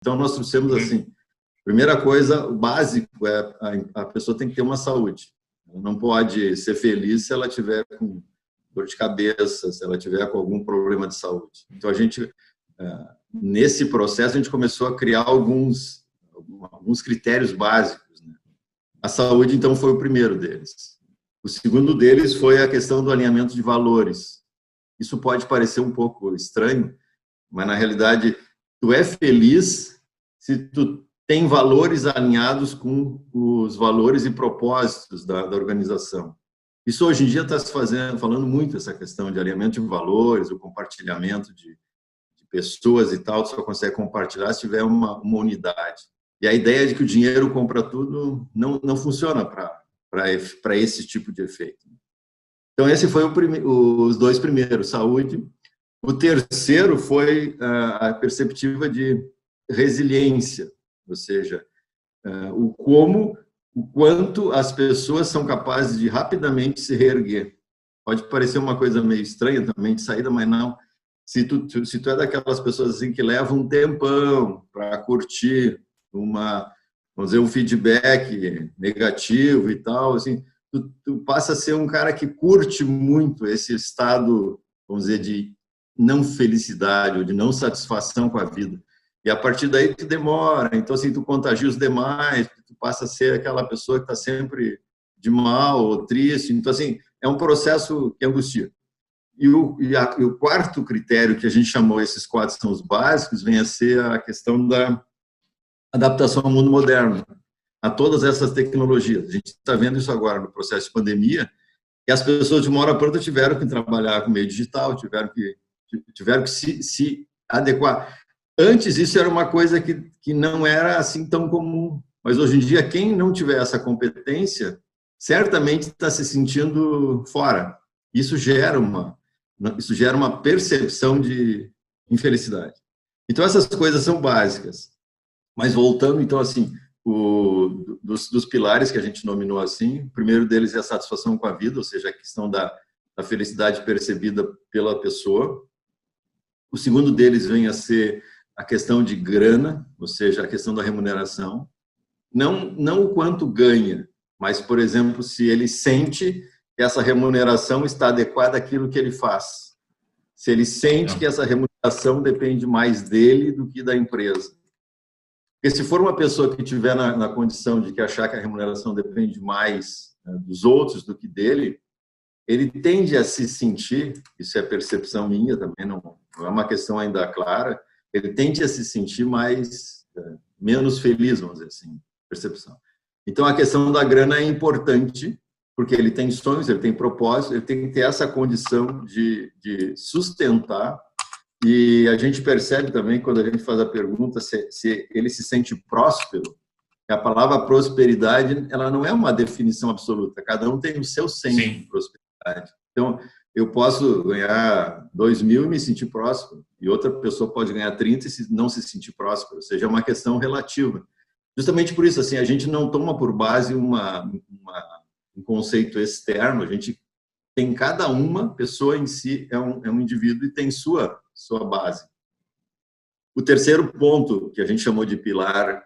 Então, nós trouxemos assim, primeira coisa, o básico é a pessoa tem que ter uma saúde. Ela não pode ser feliz se ela tiver com dor de cabeça, se ela tiver com algum problema de saúde. Então, a gente, nesse processo, a gente começou a criar alguns critérios básicos, né? A saúde, então, foi o primeiro deles. O segundo deles foi a questão do alinhamento de valores. Isso pode parecer um pouco estranho, mas, na realidade, tu é feliz se tu tem valores alinhados com os valores e propósitos da organização. Isso, hoje em dia, está se falando muito, essa questão de alinhamento de valores, o compartilhamento de pessoas e tal, tu só consegue compartilhar se tiver uma unidade. E a ideia de que o dinheiro compra tudo não funciona para esse tipo de efeito. Então, esse foi os dois primeiros, saúde. O terceiro foi a perspectiva de resiliência, ou seja, o quanto as pessoas são capazes de rapidamente se reerguer. Pode parecer uma coisa meio estranha também de saída, mas não. Se tu é daquelas pessoas assim que levam um tempão para curtir vamos dizer, um feedback negativo e tal, assim, tu passa a ser um cara que curte muito esse estado, vamos dizer, de não felicidade ou de não satisfação com a vida. E a partir daí tu demora, então assim, tu contagia os demais, tu passa a ser aquela pessoa que está sempre de mal ou triste. Então assim, é um processo que angustia. E o quarto critério que a gente chamou, esses quatro são os básicos, vem a ser a questão da adaptação ao mundo moderno, a todas essas tecnologias. A gente está vendo isso agora no processo de pandemia, que as pessoas de uma hora para outra tiveram que trabalhar com meio digital, tiveram que se adequar. Antes isso era uma coisa que não era assim tão comum, mas hoje em dia quem não tiver essa competência certamente está se sentindo fora. Isso gera uma percepção de infelicidade. Então essas coisas são básicas. Mas voltando, então, assim, dos pilares que a gente nominou assim, o primeiro deles é a satisfação com a vida, ou seja, a questão da felicidade percebida pela pessoa. O segundo deles vem a ser a questão de grana, ou seja, a questão da remuneração. Não o quanto ganha, mas, por exemplo, se ele sente que essa remuneração está adequada àquilo que ele faz. Se ele sente que essa remuneração depende mais dele do que da empresa. Porque se for uma pessoa que estiver na condição de que achar que a remuneração depende mais dos outros do que dele, ele tende a se sentir, isso é percepção minha também, não é uma questão ainda clara, ele tende a se sentir menos feliz, vamos dizer assim, percepção. Então, a questão da grana é importante, porque ele tem sonhos, ele tem propósitos, ele tem que ter essa condição de sustentar. E a gente percebe também, quando a gente faz a pergunta se ele se sente próspero, que a palavra prosperidade, ela não é uma definição absoluta. Cada um tem o seu senso de prosperidade. Então, eu posso ganhar 2.000 e me sentir próspero, e outra pessoa pode ganhar 30 e não se sentir próspero. Ou seja, é uma questão relativa. Justamente por isso, assim, a gente não toma por base um conceito externo, a gente tem cada uma pessoa em si, é um indivíduo e tem sua base. O terceiro ponto que a gente chamou de pilar,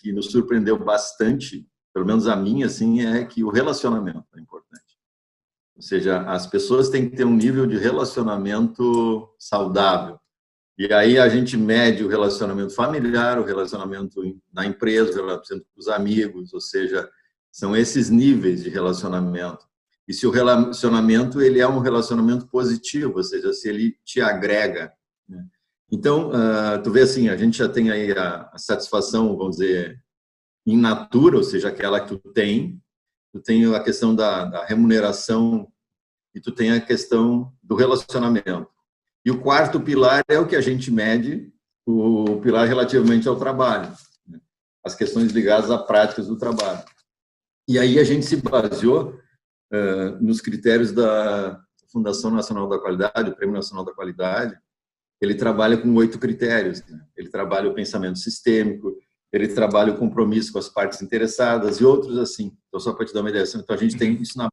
que nos surpreendeu bastante, pelo menos a mim, assim, é que o relacionamento é importante. Ou seja, as pessoas têm que ter um nível de relacionamento saudável. E aí a gente mede o relacionamento familiar, o relacionamento na empresa, o relacionamento com os amigos, ou seja, são esses níveis de relacionamento. E se o relacionamento ele é um relacionamento positivo, ou seja, se ele te agrega, né? Então, tu vê assim, a gente já tem aí a satisfação, vamos dizer, in natura, ou seja, aquela que tu tem a questão da remuneração e tu tem a questão do relacionamento. E o quarto pilar é o que a gente mede, o pilar relativamente ao trabalho, né? As questões ligadas a práticas do trabalho. E aí a gente se baseou nos critérios da Fundação Nacional da Qualidade, o Prêmio Nacional da Qualidade. Ele trabalha com 8 critérios, né? Ele trabalha o pensamento sistêmico, ele trabalha o compromisso com as partes interessadas e outros assim. Então, só para te dar uma ideia, então a gente tem isso na